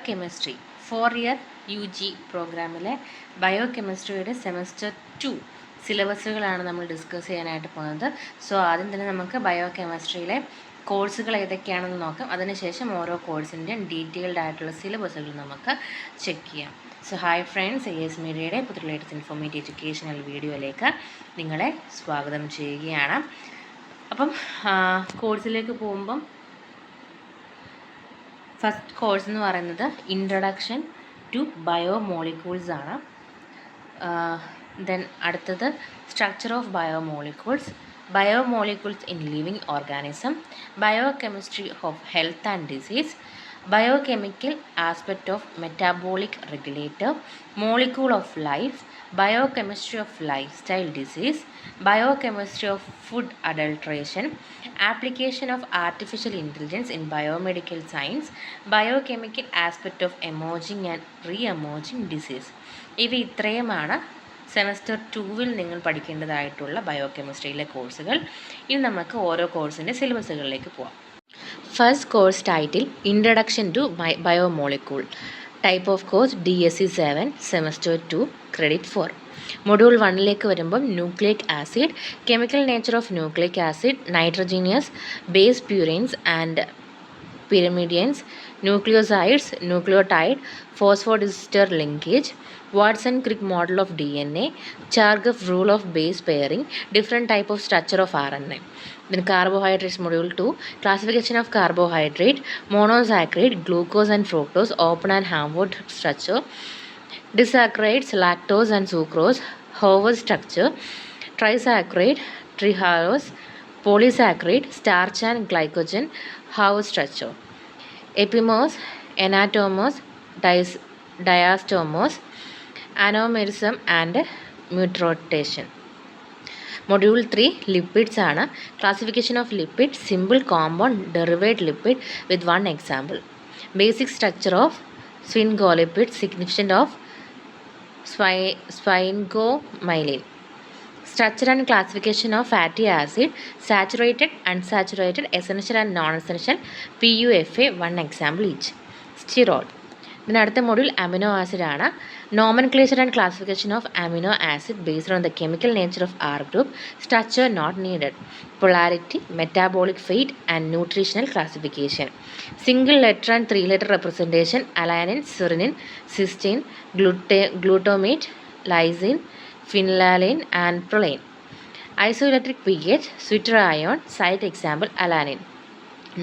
Biochemistry 4-year UG പ്രോഗ്രാമിലെ ബയോകെമിസ്ട്രിയുടെ semester 2 സിലബസുകളാണ് നമ്മൾ discuss ചെയ്യാനായിട്ട് പോകുന്നത്. സോ ആദ്യം തന്നെ നമുക്ക് ബയോകെമിസ്ട്രിയിലെ കോഴ്സുകൾ ഏതൊക്കെയാണെന്ന് നോക്കാം. അതിനുശേഷം ഓരോ കോഴ്സിൻ്റെയും ഡീറ്റെയിൽഡ് ആയിട്ടുള്ള സിലബസുകൾ നമുക്ക് ചെക്ക് ചെയ്യാം. സോ ഹായ് ഫ്രണ്ട്സ്, AS മീഡിയയുടെ പുതിയ ലേറ്റസ്റ്റ് ഇൻഫോർമേറ്റീവ് എഡ്യൂക്കേഷണൽ വീഡിയോയിലേക്ക് നിങ്ങളെ സ്വാഗതം ചെയ്യുകയാണ്. അപ്പം കോഴ്സിലേക്ക് പോകുമ്പം ഫസ്റ്റ് കോഴ്സ് എന്ന് പറയുന്നത് ഇൻട്രൊഡക്ഷൻ ടു ബയോമോളിക്യൂൾസ് ആണ്. ദെൻ അടുത്തത് structure of biomolecules, biomolecules in living organism, biochemistry of health and disease, biochemical aspect of metabolic regulator, molecule of life, biochemistry of lifestyle disease, biochemistry of food adulteration, application of artificial intelligence in biomedical science, biochemical aspect of emerging and re-emerging disease. ഇവ ഇത്രയുമാണ് semester 2-ൽ നിങ്ങൾ പഠിക്കേണ്ടതായിട്ടുള്ള ബയോകെമിസ്ട്രിയിലെ കോഴ്സുകൾ. ഇനി നമുക്ക് ഓരോ കോഴ്സിൻ്റെ സിലബസുകളിലേക്ക് പോവാം. First course title Introduction to Biomolecule. Type of course DSC 7 Semester 2 Credit 4. Module 1ലേക്ക് വരുമ്പം nucleic acid, chemical nature of nucleic acid, nitrogenous base purines and pyrimidines, nucleosides, nucleotide, phosphodiester linkage, Watson-Crick model of DNA, Chargaff rule of base pairing, different type of structure of RNA. Then carbohydrates module 2, classification of carbohydrate, monosaccharide, glucose and fructose, open and Hammond structure, disaccharides, lactose and sucrose, Howard structure, trisaccharide, trihalose, polysaccharide, starch and glycogen, Howard structure, epimers, anatomers, diastomers, aneurysm and mutation. Module 3 lipids ആണ്. Classification of lipid, simple, compound, derived lipid with one example. Basic structure of sphingolipid, significance of sphingomyelin. Structure and classification of fatty acid, saturated, unsaturated, essential and non-essential, PUFA, one example each. Steroid. Then അടുത്ത module amino acid ആണ്. Nomenclature and classification of amino acid based on the chemical nature of R group, structure not needed, polarity, metabolic fate and nutritional classification. Single letter and 3-letter representation, alanine, serine, cysteine, glutamate, lysine, phenylalanine and proline. Isoelectric pH, sweeter ion, site example alanine.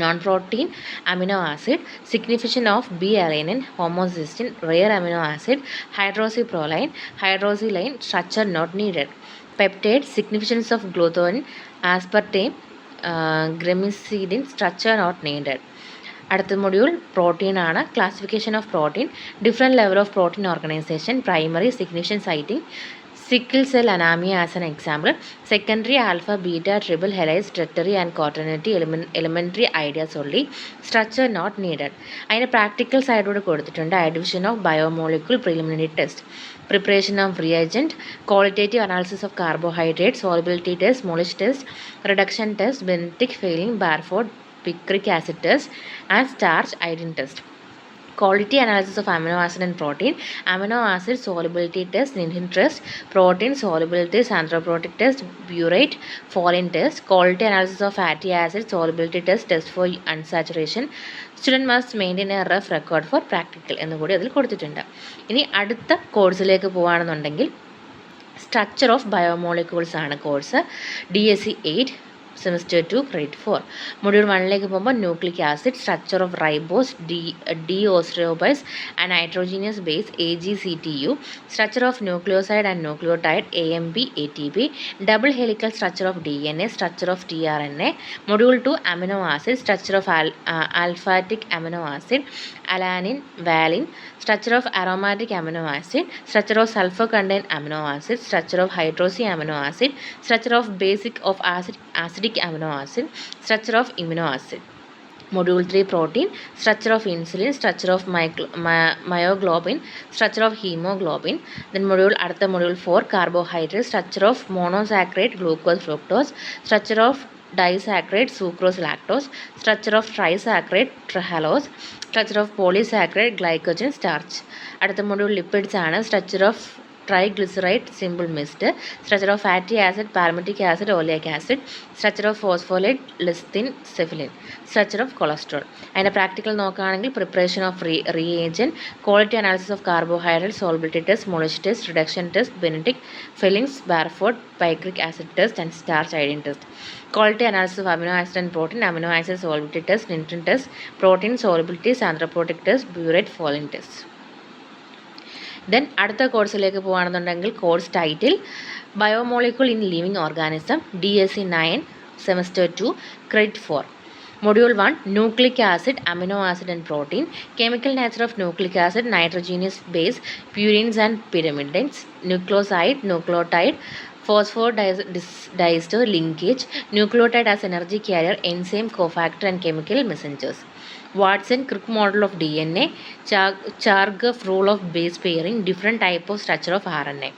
Non-protein amino acid, signification of B-alanine, homocysteine, rare amino acid, hydroxyproline, hydroxylane, structure not needed. Peptide, significance of glutamine, aspartame, gramicidin, structure not needed. അടുത്ത module protein ആണ്. Classification of protein, different level of protein organisation, primary, significant citing, sickle cell anemia as an example, secondary, alpha, beta, triple helix, tertiary and quaternary, elementary ideas only, structure not needed. അതിന് practical സൈഡോട് കൊടുത്തിട്ടുണ്ട്. Division of biomolecule, preliminary test, preparation of reagent, qualitative analysis of carbohydrate, solubility test, Molish test, reduction test, Benedict failing, Barford picric acid test and starch iodine test. Quality analysis of amino acid and protein, amino acid solubility test, Nintin test, protein solubility, anthropotic test, burette, Folin test, quality analysis of fatty acid solubility test, test for unsaturation. Student must maintain a rough record for practical എന്ന് കൂടി അതിൽ കൊടുത്തിട്ടുണ്ട്. ഇനി അടുത്ത കോഴ്സിലേക്ക് പോവുകയാണെന്നുണ്ടെങ്കിൽ structure of biomolecules ആണ് course. DSC 8 Semester 2 Grade 4. Module 1ലേക്ക് പോകുമ്പോൾ nucleic acid, structure of ribose, deoxyribose and nitrogenous base, AGCTU, structure of nucleoside and nucleotide, AMP, ATP, double helical structure of DNA, structure of tRNA. Module 2 amino acid, structure of alphatic amino acid, alanine, valine, structure of aromatic amino acid, structure of sulfur contained amino acid, structure of hydroxy amino acid, structure of basic of acidic amino acid, structure of amino acid. Module 3 protein, structure of insulin, structure of myoglobin, structure of hemoglobin. Then module 4 carbohydrate, structure of monosaccharide, glucose, fructose, structure of disaccharide, sucrose, lactose. Structure of trisaccharide, trehalose. Structure of polysaccharide, glycogen, starch. അടുത്ത module lipids ആണ്. Structure of triglyceride, simple mixed. Structure of fatty acid, palmitic acid, oleic acid. Structure of phospholipid, lecithin, cephalin. Structure of cholesterol. അതിൻ്റെ practical നോക്കുകയാണെങ്കിൽ preparation of reagent, quality analysis of carbohydrate, solubility test, Molisch test, reduction test, Benedict, Fehling's, Barfoed, picric acid test and starch iodine test. Quality analysis of amino acid and protein, amino acid solubility test, nitrogen test, protein solubility, Santhropotic test, burette Folin test. Then അടുത്ത കോഴ്സിലേക്ക് പോകുകയാണെന്നുണ്ടെങ്കിൽ course title biomolecule in living organism, DSc 9 semester 2 credit 4. Module 1 Nucleic acid, amino acid and protein. Chemical nature of nucleic acid, nitrogenous base, purines and pyrimidines. Nucleoside, nucleotide, phosphodiester linkage. Nucleotide as energy carrier, enzyme, cofactor and chemical messengers. Watson-Crick model of DNA. Chargaff rule of base pairing. Different type of structure of RNA.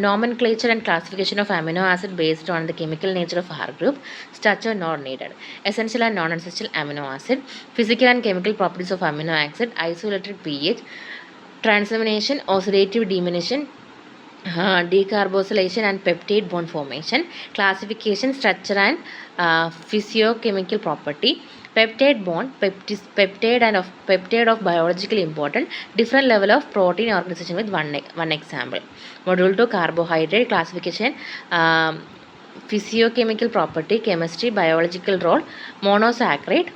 Nomenclature and classification of amino acid based on the chemical nature of R group. Structure not needed. Essential and non-essential amino acid. Physical and chemical properties of amino acid. Isolated pH. Transamination, oxidative diminution, decarbosylation and peptide bond formation. Classification, structure and physiochemical property. Peptide bond, peptide of biological important. Different level of protein organization with one example. Module 2 carbohydrate classification, physiochemical property, chemistry, biological role, monosaccharide,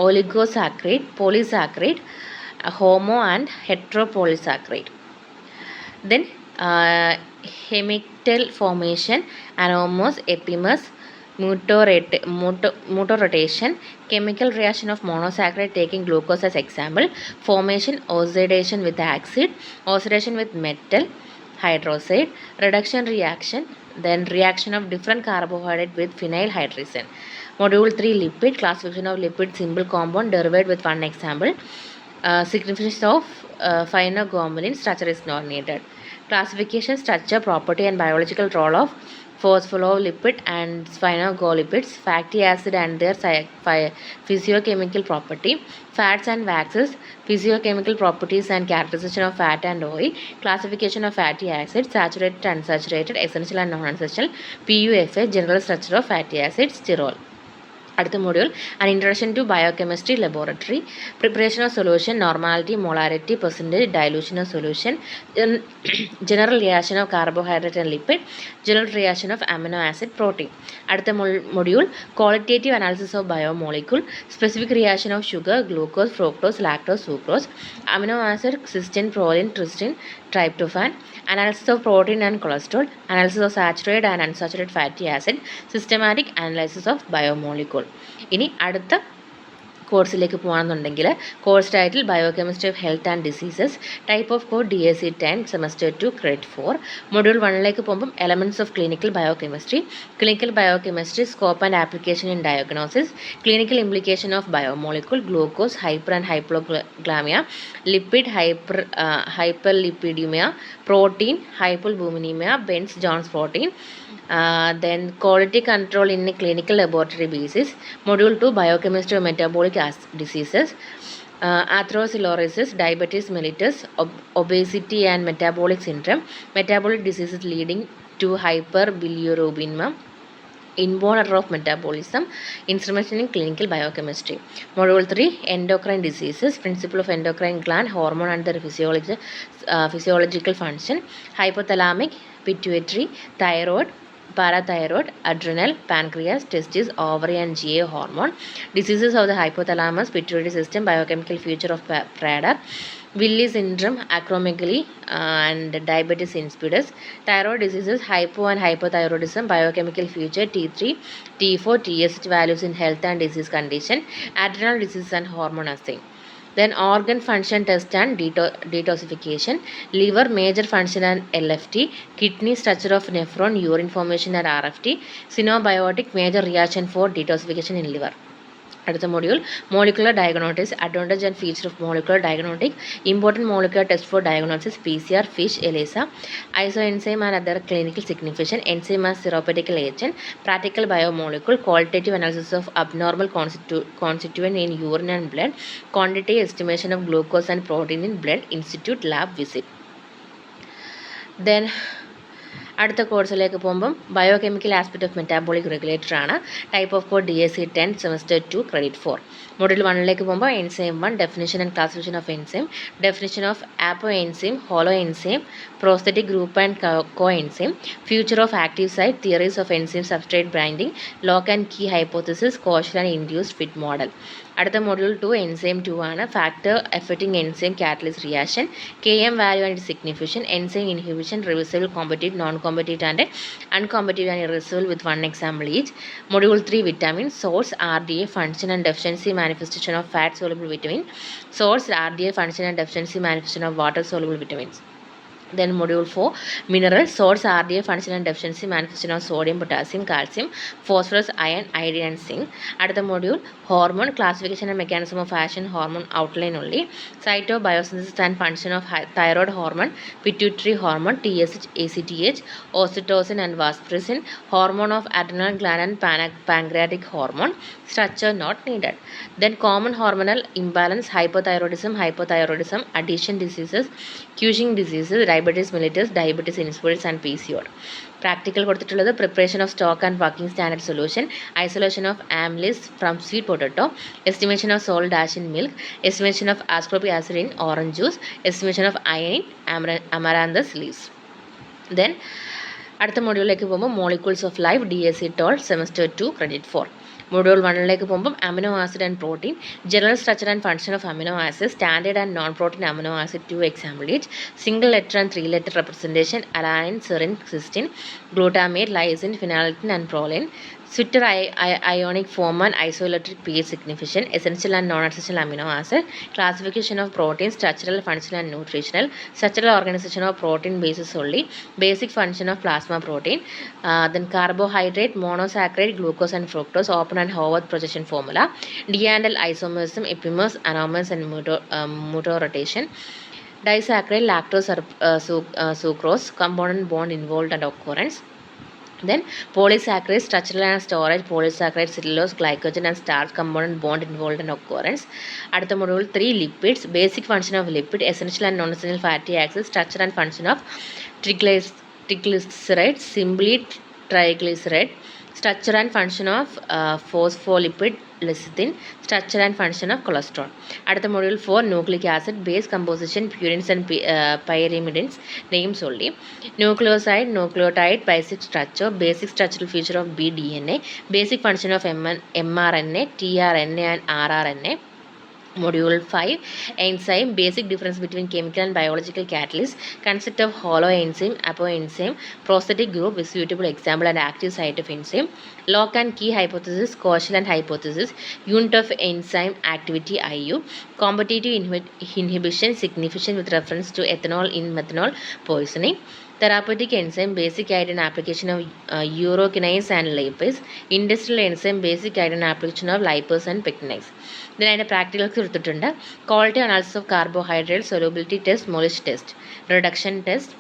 oligosaccharide, polysaccharide, homo and heteropolysaccharide. Then hemictal formation, anomos, epimers, mutorotation, chemical reaction of monosaccharide taking glucose as example, formation, oxidation with acid, oxidation with metal hydroxide, reduction reaction, then reaction of different carbohydrate with phenyl hydrazine. Module 3 lipid classification of lipid simple compound derived with one example. Significance of phenogomolin, structure is not needed. Classification, structure, property and biological role of phospholipid and sphingolipids, fatty acid and their physiochemical property, fats and waxes, physiochemical properties and characterization of fat and oil, classification of fatty acids, saturated and unsaturated, essential and non-essential, PUFA, general structure of fatty acids, sterol. അടുത്ത module an introduction to biochemistry laboratory, preparation of solution, normality, molarity, percentage, dilution of solution, general reaction of carbohydrate and lipid, general reaction of amino acid, protein. അടുത്ത module qualitative analysis of biomolecule, specific reaction of sugar, glucose, fructose, lactose, sucrose, amino acid, cysteine, proline, trypsin, tryptophan, analysis of protein and cholesterol, analysis of saturated and unsaturated fatty acid, systematic analysis of biomolecule. ഇനി അടുത്ത കോഴ്സിലേക്ക് പോകുകയാണെന്നുണ്ടെങ്കിൽ course title biochemistry of health and diseases, type of code DSc 10 semester 2 credit 4. Module 1ലേക്ക് പോകുമ്പം elements of clinical biochemistry, clinical biochemistry, scope and application in diagnosis, clinical implication of biomolecule, glucose, hyper and hypoglycaemia, lipid, hyperlipidemia, protein, hypolbuminemia, Bence Jones protein, then quality control in a clinical laboratory basis. Module 2 biochemistry of metabolic diseases, atherosclerosis, diabetes mellitus, obesity and metabolic syndrome, metabolic diseases leading to hyperbilirubinemia, inborn error of metabolism, instrumentation in clinical biochemistry. Module 3 endocrine diseases, principle of endocrine gland, hormone and their physiological function, hypothalamic, pituitary, thyroid, parathyroid, adrenal, pancreas, testes, ovary and GA hormone, diseases of the hypothalamus pituitary system, biochemical feature of Prader, Willi syndrome, acromegaly and diabetes insipidus, thyroid diseases, hypo and hypothyroidism, biochemical feature T3, T4, TSH values in health and disease condition, adrenal disease and hormone assay. Then organ function test and detoxification, liver major function and LFT, kidney structure of nephron, urine formation and RFT, synbiotic major reaction for detoxification in liver. അടുത്ത module molecular diagnostics, advantage and feature of molecular diagnostic, important molecular test for diagnosis, PCR, FISH, ELISA, iso enzyme and other clinical signification, enzyme as therapeutical agent, practical biomolecule, qualitative analysis of abnormal constituent in urine and blood, quantity estimation of glucose and protein in blood, institute lab visit. Then അടുത്ത കോഴ്സിലേക്ക് പോകുമ്പം biochemical aspect of metabolic regulator ആണ്. Type of code DSC 10 semester 2 credit 4. Module 1ലേക്ക് പോകുമ്പോൾ enzyme 1 definition and classification of enzyme, definition of apo enzyme, holo enzyme, prosthetic group and co enzyme, future of active site, theories of enzyme substrate binding, lock and key hypothesis, Koshland and induced fit model. അടുത്ത module 2 enzyme 2 ആണ്. Factor effecting enzyme catalyst reaction, KM value and signification, enzyme inhibition, reversible, competitive, non competitive and uncompetitive and irreversible with 1 example each. Module 3 vitamin, source, RDA, function and deficiency manifestation of fat soluble vitamin, source, RDA, function and deficiency manifestation of water soluble vitamins. Then module 4 mineral, source, RDA, function and deficiency manifestation of sodium, potassium, calcium, phosphorus, iron, iodine and zinc. Another module hormone, classification and mechanism of action, hormone outline only, cytobiosynthesis and function of thyroid hormone, pituitary hormone, TSH, ACTH, oxytocin and vasopressin, hormone of adrenal gland and pancreatic hormone. Structure not needed. Then common hormonal imbalance, hypothyroidism, addiction diseases, Cushing diseases, diabetes mellitus, diabetes insipidus and PCOD. Practical കൊടുത്തിട്ടുള്ളത് preparation of stock and working standard solution, isolation of amylase from sweet potato, estimation of salt dash in milk, estimation of ascorbic acid in orange juice, estimation of iron in amaranthus leaves. Then അടുത്ത മൊഡ്യൂളിലേക്ക് പോകുമ്പോൾ molecules of life, DSC 12 semester 2 credit 4. Module 1ലേക്ക് പോകുമ്പോൾ amino acid and protein, general structure and function of amino acid, standard and non protein amino acid 2 example each, single letter and 3 letter representation, alanine, serine, cystine, glutamate, lysine, phenylalanine and proline, Switter ionic form and isoelectric pH signification, essential and non-essential amino acid, classification of protein, structural, functional and nutritional, structural organization of protein bases only, basic function of plasma protein, then carbohydrate, monosaccharide, glucose and fructose, open and Howard projection formula, diandel isomerism, epimers, anomers and mutorotation, disaccharide, lactose, sucrose, component bond involved and occurrence. Then polysaccharides, structural and storage, polysaccharides, cellulose, glycogen and starch component bond involved in occurrence. അടുത്ത module 3 lipids, basic function of lipid, essential and non-essential fatty acids, structure and function of triglycerides, simply triglyceride, structure and function of phospholipid lecithin, structure and function of cholesterol. അടുത്ത module 4 nucleic acid, base composition, purines and pyrimidines, names only, nucleoside, nucleotide, basic structural feature of bDNA, basic function of mRNA, tRNA and rRNA. Module 5 enzyme, basic difference between chemical and biological catalyst, concept of hollow enzyme, apoenzyme, prosthetic group with suitable example and active site of enzyme, lock and key hypothesis, causal and hypothesis, unit of enzyme activity IU, competitive inhibition significant with reference to ethanol in methanol poisoning, therapeutic enzyme, basic item application of urokinase and lipase, industrial enzyme, basic item application of lipase and pectinase. Then അതിൻ്റെ practicals കൊടുത്തിട്ടുണ്ട്. Quality analysis of carbohydrate, solubility test, Molisch test, reduction test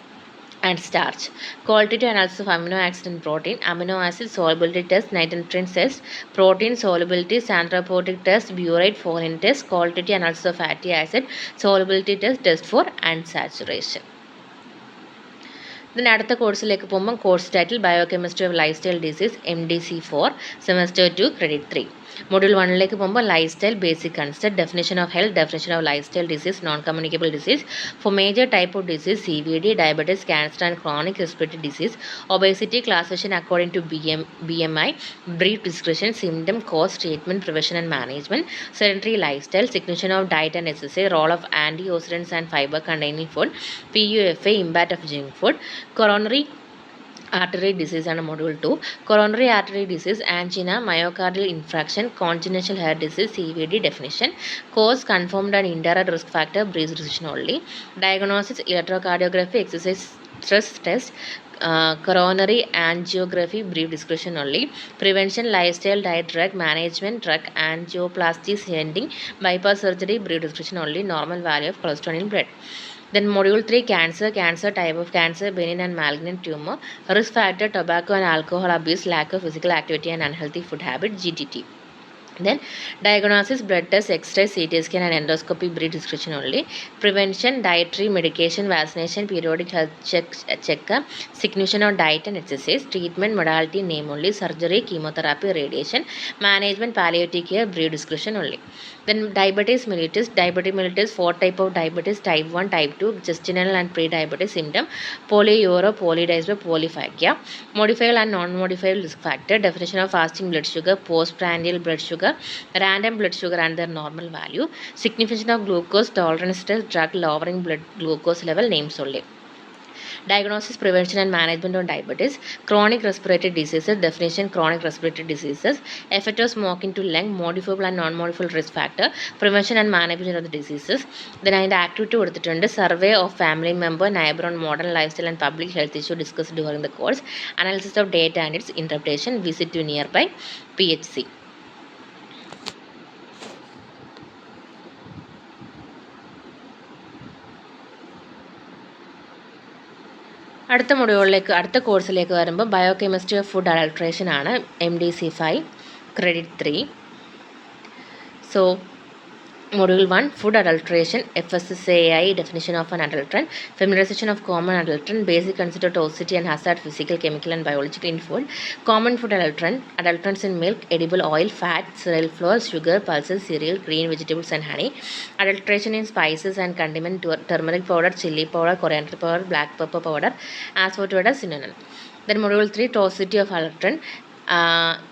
and starch, qualitative analysis of amino acid and protein, amino acid solubility test, ninhydrin test, protein solubility, xanthoproteic test, biuret Folin test, qualitative analysis of fatty acid, solubility test for unsaturation. Then അടുത്ത കോഴ്സിലേക്ക് പോകുമ്പോൾ course title biochemistry of life style disease, MDC 4 semester 2 credit 3. Module 1ലേക്ക് പോകുമ്പോൾ life style basic concept, definition of health, definition of life style disease, non communicable disease, four major type of disease, CVD, diabetes, cancer and chronic respiratory disease, obesity, classification according to BMI, brief description, symptom, cause, treatment, prevention and management, sedentary life style, signification of diet and exercise, role of anti oxidants and fibre containing food, PUFA, impact of junk food, coronary artery disease ആണ് module 2. coronary artery disease, angina, myocardial infarction, congenital heart disease, CVD definition, cause, confirmed and indirect risk factor, breath decision only, diagnosis, electrocardiography, exercise stress test, coronary angiography, brief description only. Prevention, lifestyle, diet, drug management, drug angioplasty, sending, bypass surgery, brief description only. Normal value of cholesterol in blood. Then module 3, cancer, type of cancer, benign and malignant tumor, risk factor, tobacco and alcohol abuse, lack of physical activity and unhealthy food habit, GTT. Then diagnosis, blood test, X-ray, CT scan and endoscopy, brief description only. Prevention, dietary, medication, vaccination, periodic health checkup, significance of diet and exercise. Treatment, modality, name only. Surgery, chemotherapy, radiation. Management, palliative care, brief description only. Then diabetes mellitus, 4 type of diabetes, type 1, type 2, gestational and pre-diabetes symptom, polyuro, polydysbia, polyphagia. Modifiable and non-modifiable risk factor. Definition of fasting blood sugar, postprandial blood sugar, random blood sugar and their normal value. Significance of glucose tolerance test, drug lowering blood glucose level, names only. Diagnosis, prevention and management of diabetes. Chronic respiratory diseases. Definition, chronic respiratory diseases. Effect of smoking to lung, modifiable and non-modifiable risk factor. Prevention and management of the diseases. Then അതിൻ്റെ activity കൊടുത്തിട്ടുണ്ട്. Survey of family member, neighbour on modern lifestyle and public health issue discuss during the course. Analysis of data and its interpretation. Visit to nearby PHC. അടുത്ത കോഴ്സിലേക്ക് വരുമ്പോൾ biochemistry of food adulteration ആണ്. MDC 5, credit 3. So Module 1, Food Adulteration, FSSAI, Definition of an Adulterant, Familiarization of Common Adulterant, Basic Concept of Toxicity and Hazard, Physical, Chemical and Biological in Food, Common Food Adulterant, Adulterants in Milk, Edible Oil, Fat, Cereal Flour, Sugar, Pulses, Cereal, Green Vegetables and Honey, Adulteration in Spices and Condiment, Turmeric Powder, Chili Powder, Coriander Powder, Black Pepper Powder, Asafoetida, Cinnamon. Then Module 3, Toxicity of Adulterant,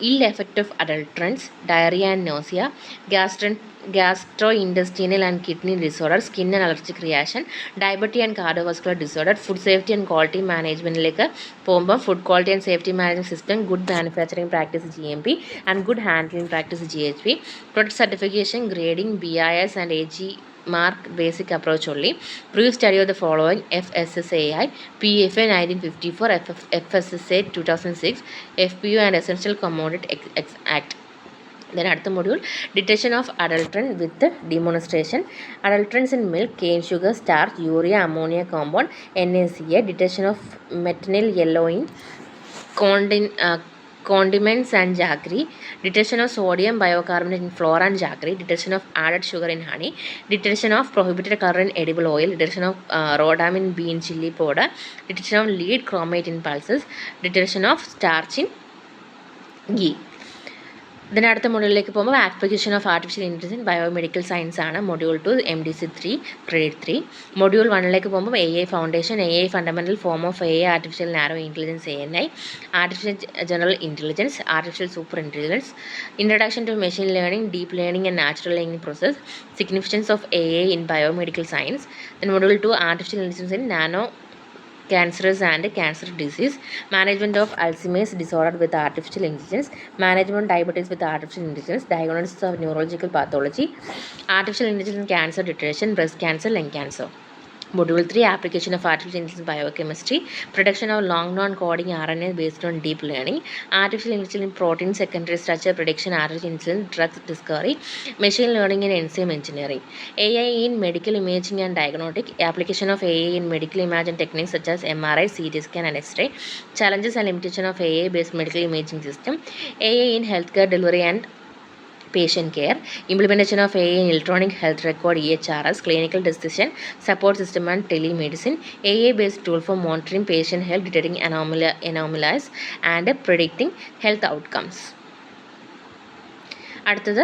ill effect of adulterants, diarrhea and nausea, gastrointestinal and kidney disorder, skin and allergic reaction, diabetes and cardiovascular disorder, food safety and quality management like food quality and safety management system, good manufacturing practice GMP and good handling practice GHP, product certification, grading, BIS and AG mark basic approach only. Brief study of the following: FSSAI, PFA 1954, FSSA 2006, FPU and Essential Commodity Act. Then അടുത്ത module, detection of adulterant with demonstration. Adulterants in milk, cane sugar, starch, urea, ammonia compound, NaCl. Detection of methyl yellowing, condiments and jaggery. Detection of sodium bicarbonate in flour and jaggery. Detection of added sugar in honey. Detection of prohibited color in edible oil. Detection of rhodamine in bean chili powder. Detection of lead chromate in pulses. Detection of starch in ghee. Then അടുത്ത മോഡ്യൂളിലേക്ക് പോകുമ്പോൾ application of artificial intelligence biomedical science ആണ്. Module 2 MDC 3 credit 3. Module 1ലേക്ക് പോകുമ്പോൾ AI foundation, AI fundamental form of AI, artificial narrow intelligence ANI, artificial general intelligence, artificial super intelligence, introduction to machine learning, deep learning and natural learning process, significance of AI in biomedical science. Then module 2 artificial intelligence in nano cancers and cancer disease, management of Alzheimer's disorder with artificial intelligence, management of diabetes with artificial intelligence, diagnosis of neurological pathology, artificial intelligence in cancer detection, breast cancer, lung cancer. Module 3, application of artificial intelligence biochemistry, production of long non-coding RNA based on deep learning, artificial intelligence in protein secondary structure prediction, artificial intelligence drug discovery, machine learning and enzyme engineering, AI in medical imaging and diagnostic, application of AI in medical imaging techniques such as MRI, CT scan and X-ray, challenges and limitation of AI based medical imaging system, AI in healthcare delivery and patient care, implementation of AI in electronic health record EHRS, clinical decision support system and telemedicine, AI based tool for monitoring patient health, detecting anomalies and predicting health outcomes. അടുത്തത്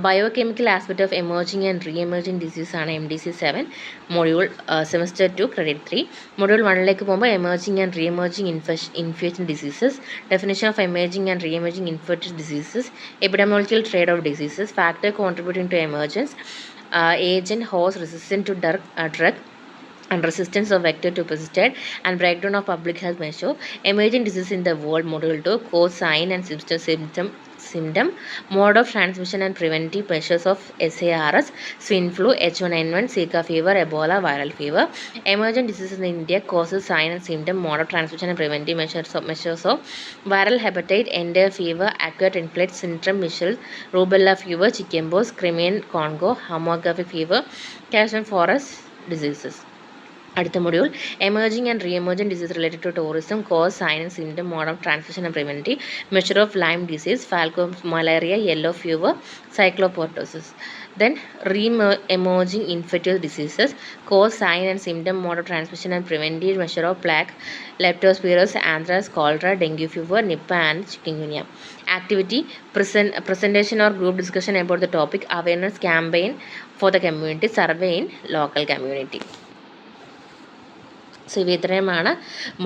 biochemical aspect of emerging and re emerging disease ആണ്. MDC 7 module semester 2 credit 3. Module 1ലേക്ക് പോകുമ്പോൾ emerging and re emerging infection diseases, definition of emerging and re emerging infected diseases, epidemiological trade of diseases, factor contributing to emergence, agent host resistant to drug and resistance of vector to pesticide and breakdown of public health measure, emerging disease in the world. Module 2, cause, sign and symptom, mode of transmission and preventive measures of SARS, swine flu, H1N1, Zika fever, Ebola, viral fever. Emergent diseases in India causes sign and symptom, mode of transmission and preventive measures of viral hepatitis, entire fever, acute influenza syndrome, measles, rubella fever, chickenpox, Crimean Congo, hemorrhagic fever, Cajun forest diseases. അടുത്ത module emerging and re emerging disease related to tourism cause sign and symptom mode of transmission and preventive measure of Lyme disease ഫാൽക്കോ malaria yellow fever cyclosporiasis then re-emerging infectious diseases cause sign and symptom mode of transmission and preventive measure of plague leptospirosis anthrax cholera dengue fever nipah and chikungunya activity presentation or group discussion about the topic awareness campaign for the community survey in local community. So ഇവ ഇത്രയുമാണ്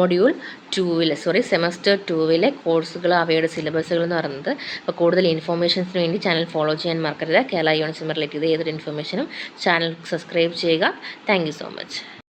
module 2 semester 2 കോഴ്സുകൾ അവയുടെ സിലബസുകൾ എന്ന് പറയുന്നത്. അപ്പോൾ കൂടുതൽ ഇൻഫോർമേഷൻസിന് വേണ്ടി channel follow ചെയ്യാൻ മറക്കരുത്. കേരള യൂണിവേഴ്സിറ്റി റിലേറ്റ് ചെയ്ത ഏതൊരു ഇൻഫർമേഷനും ചാനൽ സബ്സ്ക്രൈബ് ചെയ്യുക. Thank you so much.